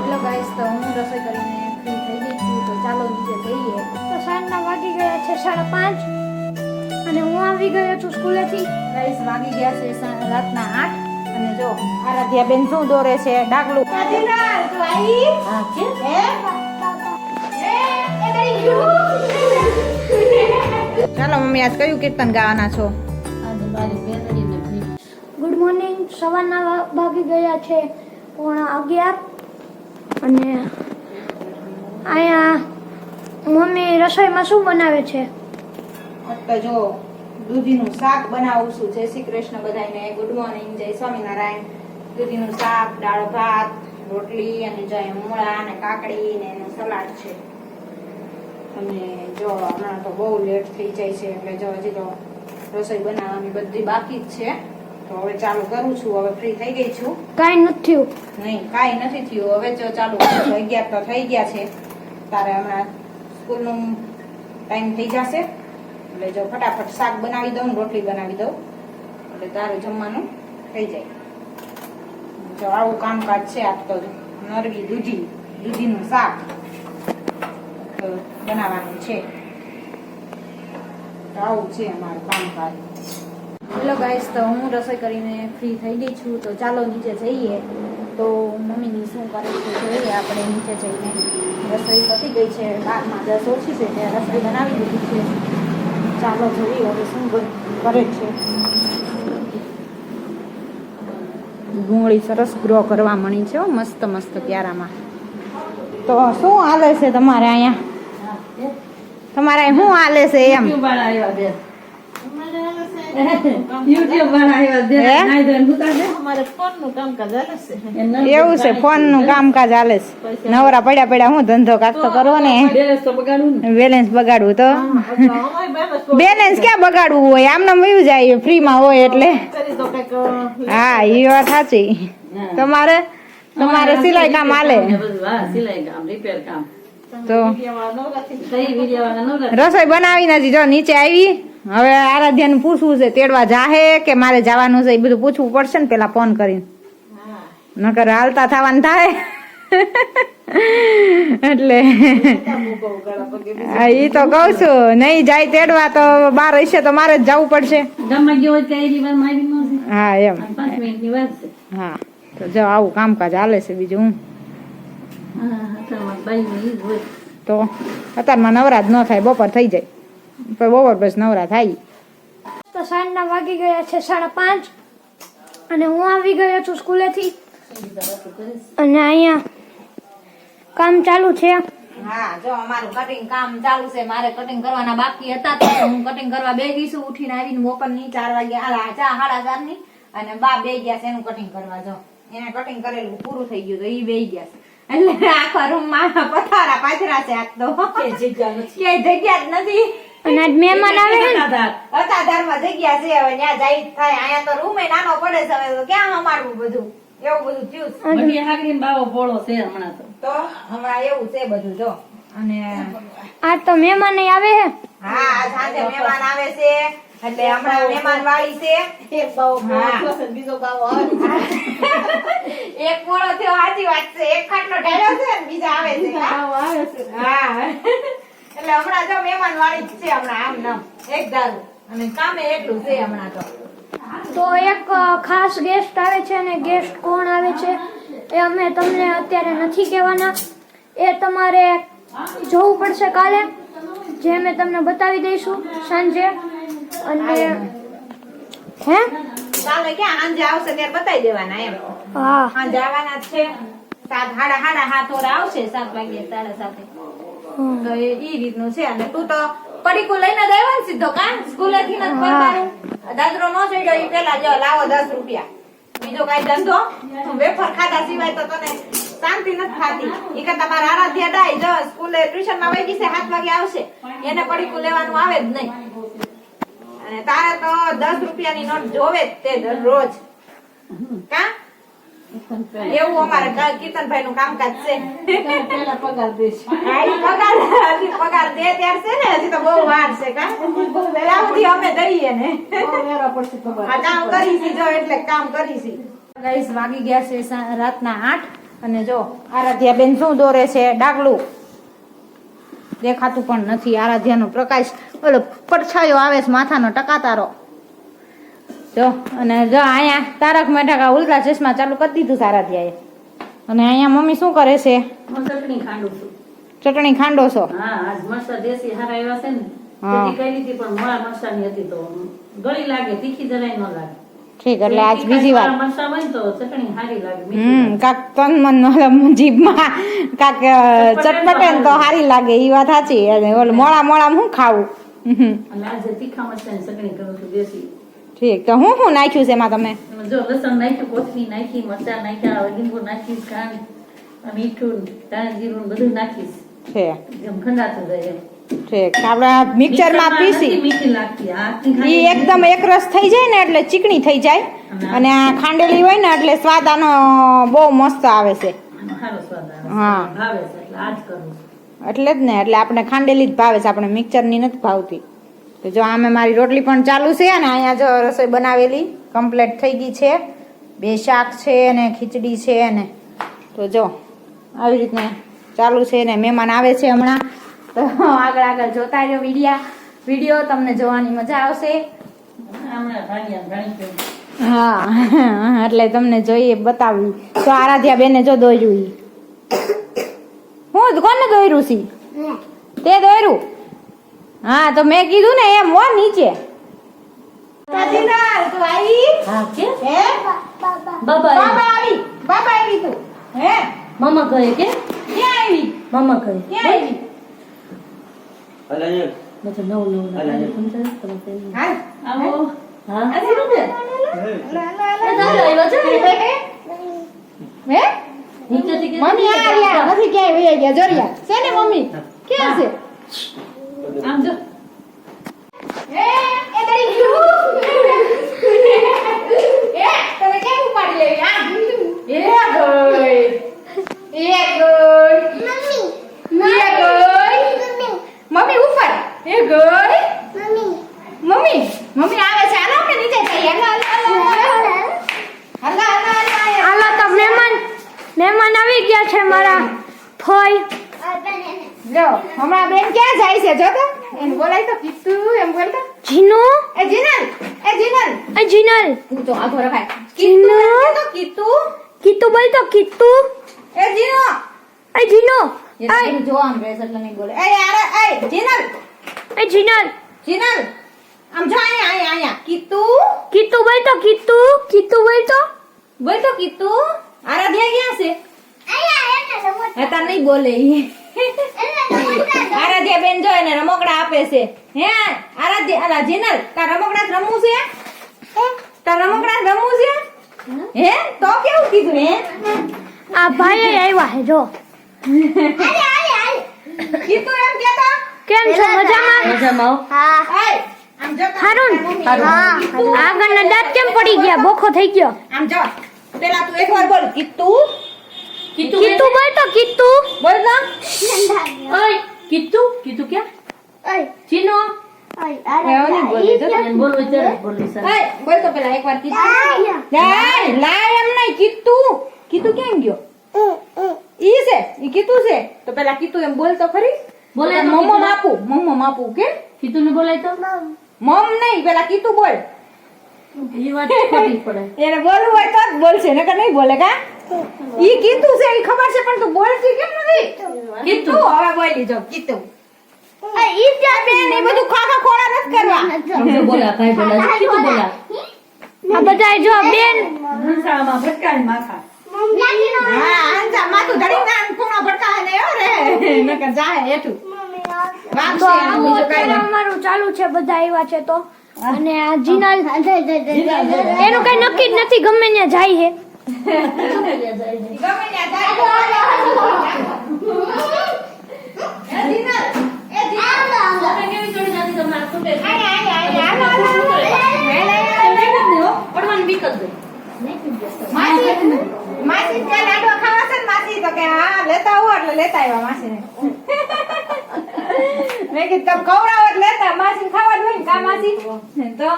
Hello guys, તો હું રસોઈ કરીને ફ્રી થઈ ગઈ છું, તો ચાલો નીચે જઈએ. તો સાંજના વાગી ગયા છે 5:30 અને હું આવી ગયો છું સ્કૂલેથી. ગાઈસ વાગી ગયા છે રાતના 8 અને જો આરાધ્યા બેન શું દોરે છે ડાગલું. ચાલો મમ્મી, આજ કયું કીર્તન ગાવાના છો? Good morning. સવારના વાગી ગયા છે 11:15 અને અહીંયા મમ્મી રસોઈમાં શું બનાવે છે? તો જો દૂધીનું શાક બનાવું છું. જય શ્રી કૃષ્ણ બધાને, ગુડ મોર્નિંગ, જય સ્વામિનારાયણ. દૂધીનું શાક, દાળ ભાત, રોટલી અને જો મૂળા અને કાકડી ને એનું સલાડ છે. અને જો હમણાં તો બહુ લેટ થઈ જાય છે એટલે જો હજી તો રસોઈ બનાવવાની બધી બાકી જ છે. તો હવે ચાલુ કરું છું. હવે ફ્રી થઈ ગઈ છું. કાંઈ નથી થયું. નહીં, કાંઈ નથી થયું. હવે જો ચાલુ કરું છું. 11 તો થઈ ગયા છે. તારે હમણાં સ્કૂલનું ટાઈમ થઈ જશે એટલે જો ફટાફટ શાક બનાવી દઉં, રોટલી બનાવી દઉં એટલે તારું જમવાનું થઈ જાય. જો આવું કામકાજ છે. આજ તો નરગી દૂધીનું શાક બનાવવાનું છે. તો આવું છે અમારું કામકાજ. હેલો ગાઈસ, તો હું રસોઈ કરીને ફ્રી થઈ ગઈ છું, તો ચાલો નીચે જઈએ. તો મમ્મીની શું કરે છે જોઈએ આપણે નીચે જઈને. રસોઈ પતી ગઈ છે, 12માં 10 ઓછી છે એટલે રસોઈ બનાવી દીધી છે. ચાલો જોઈએ હવે શું કરે છે. ડુંગળી સરસ ગ્રો કરવા મળી છે, મસ્ત મસ્ત પ્યારામાં. તો શું હાલે છે તમારે અહીંયા? તમારે શું હાલે છે એમ? એવું છે, ફોન નું કામકાજ હાલે છે. નવરા પડ્યા શું ધંધો કાક તો કરવો ને. બેલેન્સ બગાડવું તો બેલેન્સ ક્યાં બગાડવું હોય, આમને વયું જાય ફ્રી માં હોય એટલે. હા, એ વાત સાચી. તમારે સિલાઈ કામ હાલે? તો રસોઈ બનાવી નથી, જો નીચે આવી. હવે આરાધ્યાને પૂછવું છે તેડવા જાહે કે મારે જવાનું છે, એ બધું પૂછવું પડશે ને પેલા ફોન કરીને. નકર હાલતા થવાનું થાય એટલે ઈ તો કઉ છું, નહીં જાય તેડવા તો બાર હશે તો મારે જ જવું પડશે. હા એમ. હા, તો જો આવું કામકાજ હાલે છે. બીજું હું તો અત્યારમાં નવરા જ ન થાય, બપોર થઈ જાય બપોર પછી નવરા થાય. તો સાંજના વાગી ગયા છે 5:30 અને હું આવી ગયો છું સ્કૂલેથી અને અહીંયા કામ ચાલુ છે. હા, જો અમારું કટિંગ કામ ચાલુ છે. મારે કટિંગ કરવાના બાકી હતા તો હું કટિંગ કરવા બેસી છું. ઉઠીને આવીને બપોરની 4 વાગ્યા 4:30 ની અને બા બે ગયા છે એનું કટિંગ કરવા. જો એને કટિંગ કરેલું પૂરું થઈ ગયું તો ઈ બે ગયા છે એટલે આખા રૂમ માં પથારા પાથરા છે. આજ તો કે જગ્યા જ નથી. અને આજ મહેમાન આવે છે ને, અતાધારમાં જગ્યા છે. હવે ત્યાં જાય થાય. અહીંયા તો રૂમ નાનો પડે છે. હવે તો ક્યાં અમારું બધું એવું બધું થયું તો હમણાં એવું છે બધું. જો અને આજ તો મહેમાન આવે છે. હા, સાથે મહેમાન આવે છે એટલે હમણાં મહેમાન વાળી છે. એક બીજો બાવો આવે છે. એક મોળો થયો, સાચી વાત છે. એક ખાટલો ઢાળ્યો છે ને બીજા આવે છે. હા, એટલે હમણાં જો મહેમાન વાળી જ છે. હમણાં આમ નામ એક દારૂ અને કામે એટલું છે હમણાં તો એક ખાસ ગેસ્ટ આવે છે અને ગેસ્ટ કોણ આવે છે એ અમે તમને અત્યારે નથી કહેવાના. એ તમારે જોવું પડશે કાલે, જે અમે તમને બતાવી દઈશું સાંજે. અને હે કાલે ક્યાં સાંજે આવશે ત્યારે બતાવી દેવાના એમ. હા, સાંજે આવવાના જ છે. 7:30 આવશે. 7 વાગે 7:30. તો એ રીતનું છે. અને તું તો પડીકું લઈને જ આવ્યો ને સીધો કા સ્કૂલે થી નથી પડવાનું. દાદરો નો ચડ્યો એ પેલા જો લાવો 10 રૂપિયા. બીજો કઈ ધંધો વેફર ખાધા સિવાય તો તને શાંતિ નથી ખાતી. એ કરતા મારા આરાધ્યા ડાય જો સ્કૂલે ટ્યુશન માં વહી ગઈ છે, 7 વાગે આવશે. એને પડીકું લેવાનું આવે જ નહીં. અને તારે તો 10 રૂપિયાની નોટ જોવે જ તે રોજ કા. એવું અમારે કીર્તનભાઈ નું કામકાજ છે. પગાર દે ત્યારે છે ને, હજી તો બહુ વાર છે કા. અમે દઈએ ને કામ કરીશી જો એટલે કામ કરીશી. ગાઈસ વાગી ગયા છે રાતના 8 અને જો આરાધ્યા બેન શું દોરે છે ડાગલું દેખાતું પણ નથી આરાધ્યાનો પ્રકાશ ઓલો પડછાયો આવે છે માથાનો ટકાતારો જો અને જો અહીંયા તારક મહેતા કા ઉલ્ટા ચશ્મા ચાલુ કરી દીધું આરાધ્યાએ અને અહીંયા મમ્મી શું કરે છે હું ચટણી ખાંડું છું. ચટણી ખાંડો છો હા, આજ મરચાં દેશી હારા એવા છે ને. હા. ખેતી કરી હતી પણ મોળા મરચાંની હતી તો ગળી લાગે, તીખી જરાય ન લાગે. ઠીક એટલે આજ બીજી વાર મરચાં હોય ને તો ચટણી હારી લાગે, મીઠી લાગે. કાક તન મન જીભમાં કાક ચટપટે ને તો સારી લાગે ઈ વાત સાચી અને ઓલું મોળા મોળા હું ખાવું અને આજે તીખા મરચાંની ચટણી કરું છું દેશી. ઠીક તો હું નાખ્યું છે એમાં તમે એમાં જો લસણ નાખ્યું, કોથમીર નાખી, મરચાં નાખ્યા, લીંબુ નાખીશ, ખાંડ, મીઠું, ધાણા જીરું બધું નાખીશ. છે જેમ ખંડાતું જાય એમ. ઠીક આપણે મિક્સરમાં નથી પીસી મીઠી લાગતી. હાથની ઈ ખાંડેલી એકદમ એકરસ થઈ જાય ને એટલે ચીકણી થઈ જાય અને આ ખાંડેલી હોય ને એટલે સ્વાદ આનો બહુ મસ્ત આવે છે આનો સારો સ્વાદ આવે છે. હા. ભાવે છે એટલે આ જ કરું છું. એટલે જ ને એટલે આપણે ખાંડેલી જ ભાવે છે આપણે મિક્સરની નથી ભાવતી તો જો આમે મારી રોટલી પણ ચાલુ છે અને અહીંયા જો રસોઈ બનાવેલી કમ્પ્લીટ થઈ ગઈ છે 2 શાક છે અને ખીચડી છે ને તો જો આવી રીતને ચાલુ છે ને મહેમાન આવે છે હમણાં તો આગળ જોતા રહ્યો વિડીયો તમને જોવાની મજા આવશે હમણાં ભાણિયા ભાણી કેવું. હા એટલે તમને જોઈએ બતાવી તો આરાધ્યા બેને જો દોર્યું ઈ હું કોને દોર્યું છી તે દોર્યું હા તો મેં કીધું ને એમ હો નીચે તું આવી હા કે હે બાબા બાબા આવી તું હે મામા કહે કે ક્યાં આવી મામા કહે ક્યાં આવી બધું નવું અલા, નવું હાલ આવો હા આ શું છે આવ્યો છે હે નીચેથી કે મમ્મી આ રહ્યા નથી ક્યાંય વહી ગયા જોરિયા છે ને મમ્મી ક્યાં છે આમ જો એ દરી ગયું એ તમે કેમ ઉપાડી લેવી આ એ ગઈ મમ્મી ઉપર એ ગઈ મમ્મી આવે છે હાલો આપણે નીચે જઈએ હાલો તો મહેમાન આવી ગયા છે મારા ફોઈ જો હમણાં બેન ક્યાં જાય છે જો તો એને બોલાય તો કીધું એમ બોલતો જીનો એ જીનલ એ જીનલ તું તો આ થોડા ભાઈ જીનો તો કીધું કીતુ બોલ તો કીતુ એ જીનો એ જીનો એ તારું જો આમ રહેશે એટલે નહીં બોલે એ યાર એ જીનલ એ જીનલ જીનલ આમ જો અહીંયા કીધું કીતુ બોલ તો કીતુ બોલ તો કીધું આરાધ્યા ક્યાં છે એ તાર નહીં બોલે ઈ આરાધ્યા બેન જો એને રમકડા આપે છે હે આરાધ્યા અલા જીનલ તાર રમકડા રમવું છે તાર રમકડા રમવું છે હે તો કેવું કીધું હે આ ભાઈ આવ્યા હે જો કીધું એમ કેતા કેમ છો મજામાં મજામાં આવો. એ આમ જો હારું આગળના દાંત કેમ પડી ગયા બોખો થઈ ગયો આમ જો પેલા તું એકવાર બોલ કીધું કીતુ બોલ તો કીતુ બોલ તો ઓય કીધું ક્યાં ચીનો એવું નહીં બોલે જો એને બોલવું ત્યારે બોલવી સર. એ બોલ તો પેલા એકવાર કીધું લાય એમ નહીં કીધું કેમ ગયો ઈ છે ઈ કીધું છે તો પેલા કીધું એમ બોલ તો ખરી બોલાય તો મમ્મા માપું કે કીધું ને બોલાય તો મમ નહીં પેલા કીધું બોલ એ વાત ખોટી પડે. એને બોલવું હોય તો જ બોલશે નકર નહીં બોલે કા ઈ કીધું છે ઈ ખબર છે પણ તું બોલતી કેમ નથી કીધું હવે બોલી જો કીધું ઈ ત્યાં બેન એ બધું ખાખા ખોડા નથી કરવા સમજો બોલા ભાઈ બોલા છે. કીધું બોલા આ બધા જો બેન હંસામાં ભટકાય માથા. હા અંજા માથું ધડી ના ખૂણો ભટકાય ને એવો રે નકર જાય હેઠું તો વાગશે એનું આવું બીજું કાંઈ અત્યારે નહીં. અમારું ચાલુ છે બધા આવ્યા છે તો અને આ જીનલ એનું કઈ નક્કી જ નથી ગમે ત્યાં જાય છે ગમે ત્યાં જાય એ જીનલ એ જીનલ તમે કેવી જોડી જાતી તમને આ ખૂટે છે? પડવાની બીક જ નહીં. માસી ત્યાં લાડવા ખાવા છે ને માસી તો કે હા લેતા આવો એટલે લેતા આવ્યા માસીને મેં કીધું તમે ખવડાવો એટલે લેતા માસી ખાવા જોઈએ ને કા માસી તો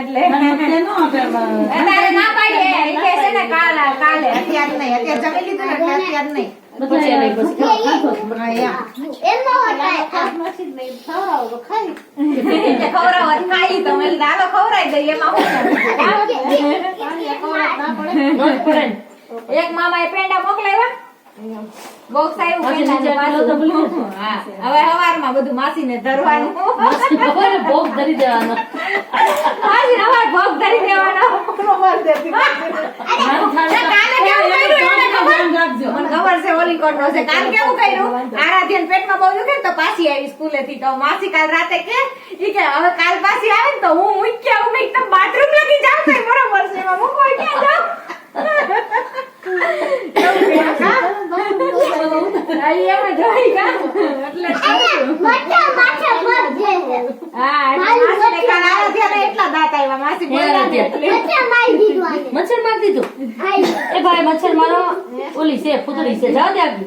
એટલે મને નો આપે તારે ના પાડીએ ઈ કહે છે ને કાલે અત્યારે નહીં અત્યારે જમી લીધું ને એટલે યાદ નહીં. પછી એને પછી ખાતો જ મને. હા, એમ. કે ખવડાવવા ખાઈ તમે નાનો ખવડાવી દઈએ એમાં શું ન જ પડે ને. એક મામાએ પેંડા મોકલાવ્યા બોક્સ આવ્યું પછી પેંડાનું નીચે તો ભૂલી પાછું. હા, હવે હવારમાં બધું માસીને ધરવાનું માસી ખબર ને ભોગ ધરી દેવાનો. માસી હવાર ભોગ ધરી દેવાનો કાલે કેવું કર્યું એને ખબર? ધ્યાન રાખજો. મને ખબર છે ઓલી કોટનો છે. કાલ કેવું કર્યું? આરાધ્યાને પેટમાં બહુ દુખે ને તો પાછી આવી સ્કૂલેથી. તો માસી કાલ રાતે કે ઈ કે હવે કાલ પાછી આવે ને તો હું મૂક્યા હું એકદમ બાથરૂમ લગી જાઉં તો બરોબર છે એમાં મૂકવા ક્યાં જાઉં? એવું કર્યું, હા? હા, ઈ એમ જ હોય, કા? એટલે જ કહું. હા, એટલે માસીને કાલ આરાધ્યાને એટલા દાંત આવ્યા. માસી બોલ્યા ને એટલે. મચ્છર મારી દીધું. એ ભાઈ મચ્છર મારો ઓલી છે પૂતળી છે. જાવ દે આગળ.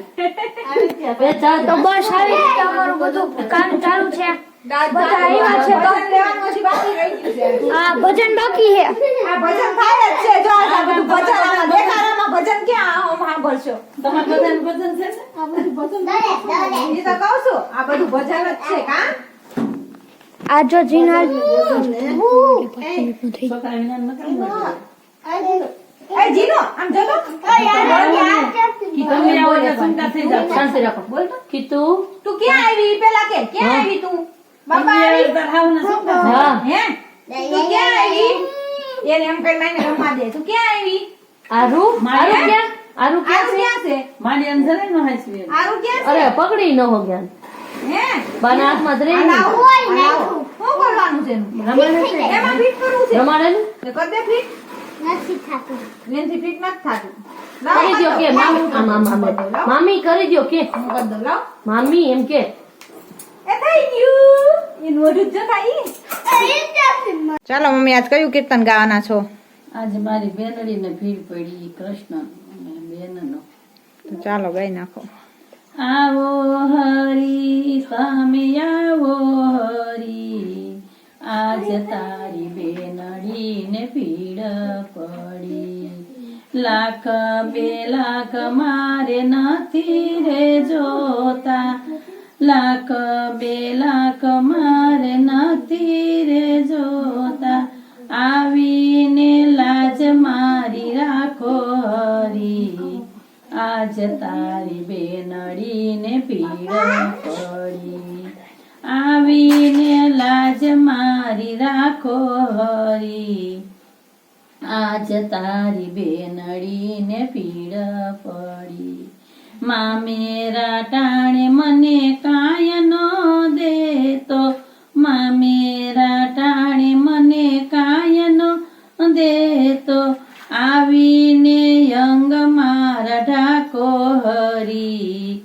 એ જાવ દે. તો બસ આવી રીતે અમારું બધું કામ ચાલુ છે. બધા આવ્યા છે તો ભજન લેવાનું હજી બાકી રહી ગયું છે. આ ભજન બાકી છે. આ ભજન થાય જ છે. જો આ બધું ભજન આમાં દેખાડામાં ભજન ક્યાં આમ સાંભળશો? તમારે બધાને ભજન છે ને? ઈ તો કહું છું, આ બધું ભજન જ છે, કા? આ જો જીનાલ છોકરા વિના નકર ન હોય. એ જીનો, આમ જો તો. કી તમે આવો એટલે સુનતા થઈ જાવ. શાંતિ રાખો. બોલ તો. કીધું. તું ક્યાં આવી? પેલા કે ક્યાં આવી તું? બાપા આવી? હા. હે? તું ક્યાં આવી? એને એમ કઈ નાઈને રમવા દે. તું ક્યાં આવી? આરુ ક્યાં? આરુ આરું ક્યાં છે? ક્યાં છે? મારી અંદર નો હાસવી. આરું ક્યાં છે? અરે પકડી ન હો ગયા. હે? બાના હાથમાં જ રહી ને. આવું, આવું. શું કરવાનું છે એનું? રમાડે છે. એમાં ફિટ કરવું છે. રમાડે ને? તો કર દે ફિટ. લેન્થી ફિટ નથી થાતું. લાવ, કરી દ્યો કે મામી મામી કરી દ્યો કે હું કરી દઉં, લાવ. મામી એમ કે એ થઈ ગયું. એનું મોઢું જ જો થાય. ચાલો મમ્મી, આજ કયું કીર્તન ગાવાના છો? આજે મારી બેનડીને ભીડ પડી કૃષ્ણ અને બેનનો. તો ચાલો ગાઈ નાખો. આવો હરી તમે આવો હરી આજ તારી બેનડીને પીડ પડી. લાખ 2 લાખ મારે નથી રે જોતા. લાખ 2 લાખ મારે નથી રે જોતા. આવીને લાજ મારી રાખો હરી આજ તારી બેનડીને પીડ પડી. આવીને લાજ મારી રાખો હરી આજ તારી બેનડીને પીડ પડી. મામેરા ટાણે મને કાંઈ ન દેતો. મામેરા ટાણે મને કાંઈ ન દેતો. આવીને અંગ મારા ઢાકો હરી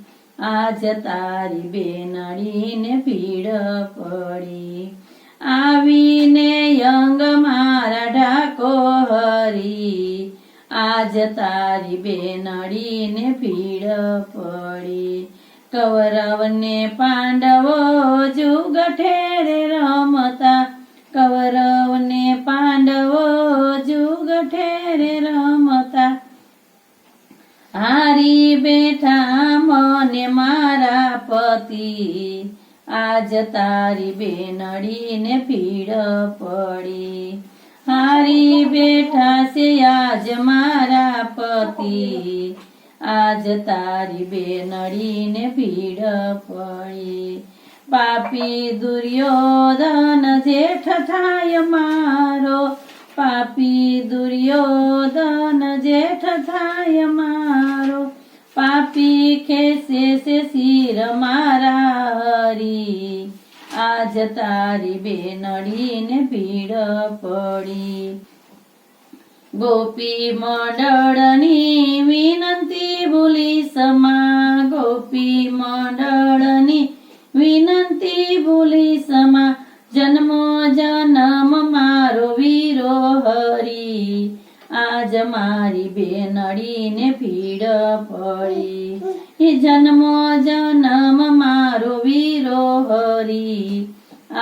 આજ તારી બેનડીને પીડ પડી. આવીને અંગ મારા ઢાકો હરી આજ તારી બેનડીને પીડ પડી. કૌરવને પાંડવો જુગ ઠેરે રમતા. કૌરવને પાંડવો જુગ ઠેરે રમતા. હારી બેઠા મને મારા પતિ આજ તારી બેનડીને પીડ પડી. હારી બેઠા છે આજ મારા પતિ આજ તારી બેનડીને પીડ પડી. પાપી દુર્યોધન જેઠ થાય મારો. પાપી દુર્યોધન જેઠ થાય મારો. પાપી ખેસે છે શિર મારા હરી આજ તારી બેનડીને પીડ પડી. ગોપી મંડળની વિનંતી ભૂલી સમા. ગોપી મંડળની વિનંતી ભૂલી સમા. જન્મો જન્મ મારો વીરો હરી આજ મારી બેનડીને પીડ પડી. એ જન્મો જન્મ મારો વીરો હરી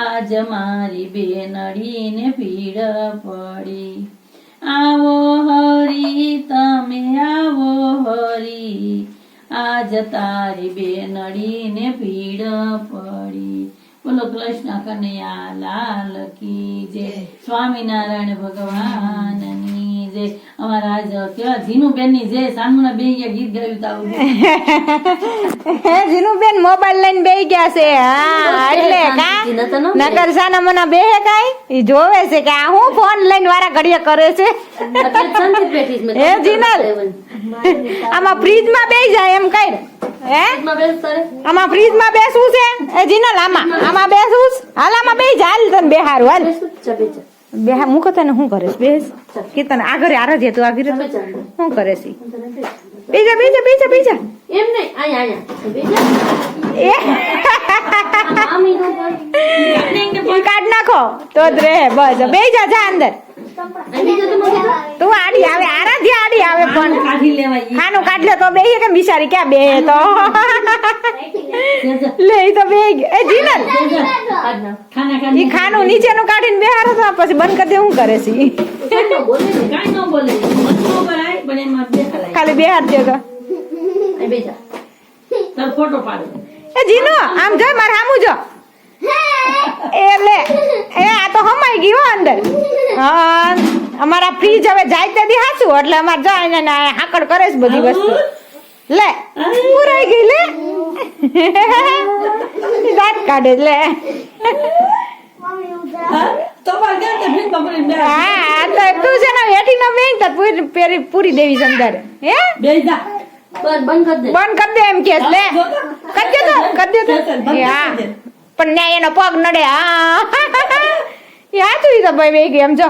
આજ મારી બેનડીને પીડ પડી. આવો હરી તમે આવો હરી આજ તારી બેનડીને ભીડ પડી. બોલો કૃષ્ણ કનૈયા લાલ કી જય. સ્વામિનારાયણ ભગવાનની જય. અમારા આજ કેવા જીનુબેન ની જય. સાનમુના બે ગીત ગાયું તા જીનુબેન મોબાઈલ લઈને બેહી ગયા છે. હા એટલે કા નકર સાના મના બેહે કાઈ ઈ જોવે છે કે આ હું ફોન લઈને વારા ઘડીએ કરે છે. હે જીનલ આમાં ફ્રીજ માં બેહી જાય એમ કઈ હે આમાં ફ્રીજ માં બેસવું છે. એ જીનલ આમાં બેસવું છે? હાલ આમાં બેહી જા. હાલ તને બેહારું હાલ બેહા મૂકો તને શું કરે છે? બેસ કે તને આગળ આરાધ્યા તું આગળ શું કરે છે? બીજા બીજા બીજા બીજા એમ નહીં ઈ કાઢ નાખો તો જ રહે. બસ બેહી જા જા અંદર. તું આડી આવે આરાધ્યા આડી આવે પણ કાઢી લેવાય. ખાનું કાઢ લે તો બેહી કે બિચારી ક્યાં બેહે તો લે ઈ તો બેહી ગઈ. એ જીનલ ઈ ખાનું નીચેનું કાઢીને બેહારો તો પછી બંધ કરી દે. શું કરે છે ઈ? કાંઈ ન બોલે. મતનો ભરાય પણ એમાં બેહારાય. ખાલી બેહાર દે તો. તાર ફોટો પાડો. એ જીનો આમ જો માર સામું જો. એ લે એ આ તો હમાઈ ગઈ હો અંદર. હા અમારા ફ્રીજ હવે જાય તે દી હાચું એટલે અમાર જો એને હાકડ કરે છે બધી વસ્તુ. લે પૂરાઈ ગઈ લે દાંત કાઢે લે. હા તો તું છે ને હેઠી નો બેન તો પૂરી દેવી છે અંદર. હે બંધ કરી દે એમ કે લે કરી દે તો હા પણ ન્યાય એનો પગ નડે. હા યાદ તો ભાઈ બે ગઈ એમ જો.